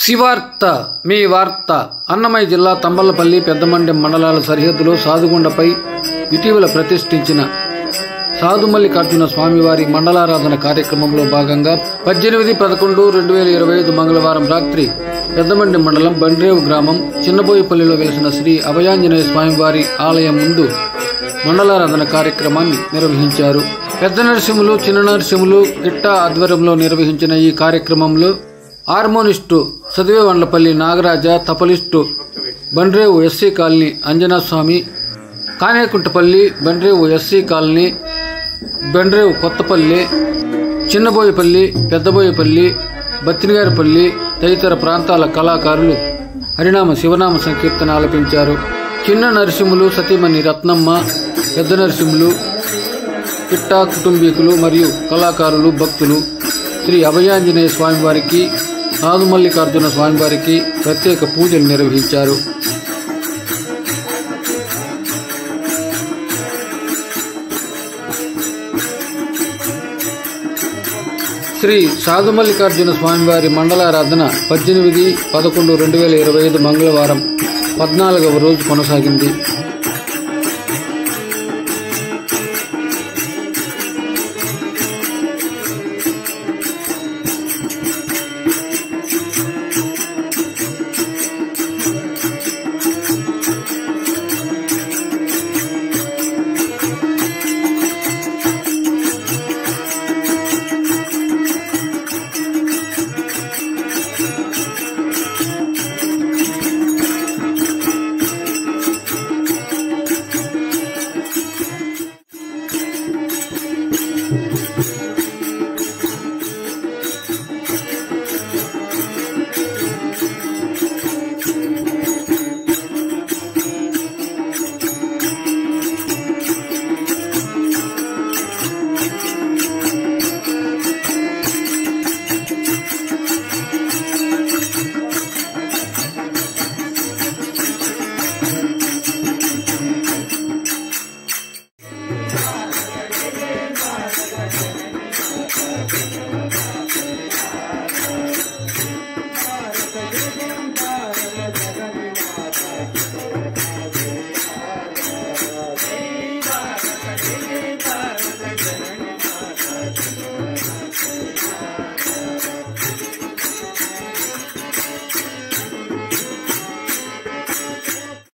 శివార్త మీ వార్త. అన్నమయ్య జిల్లా తంబళ్లపల్లి పెద్దమండెం మండలాల సరిహద్దులో సాధుగుండపై ఇటీవల ప్రతిష్ఠించిన సాధుమల్లికార్జున స్వామివారి మండలారాధన కార్యక్రమంలో భాగంగా 18-11-2025 మంగళవారం రాత్రి పెద్దమండెం మండలం బండ్రేవు గ్రామం చిన్నబోయిపల్లిలో వెలిసిన శ్రీ అభయాంజనేయ స్వామివారి ఆలయం ముందు మండలారాధన కార్యక్రమాన్ని నిర్వహించారు. పెద్ద నరసింహులు, చిన్న నరసింహులు గిట్టా ఆధ్వర్యంలో నిర్వహించిన ఈ కార్యక్రమంలో హార్మోనిస్టు సదివేవండ్లపల్లి నాగరాజ, తపలిస్టు Bandrevu SC colony Anjanaswamy, Kanekuntapalli Bandrevu SC colony, Bandrevu Kothapalli, Chinnaboyipalli, Peddaboyipalli, Battinigaripalli తదితర ప్రాంతాల కళాకారులు హరినామ శివనామ సంకీర్తన ఆలపించారు. చిన్న నరసింహులు సతీమణి రత్నమ్మ, పెద్ద నరసింహులు, కిట్టా కుటుంబీకులు మరియు కళాకారులు, భక్తులు శ్రీ అభయాంజనేయ స్వామివారికి, సాధుమల్లికార్జున స్వామివారికి ప్రత్యేక పూజలు నిర్వహించారు. శ్రీ సాధుమల్లికార్జున స్వామివారి మండలారాధన 18-11-2025 మంగళవారం 14వ రోజు కొనసాగింది.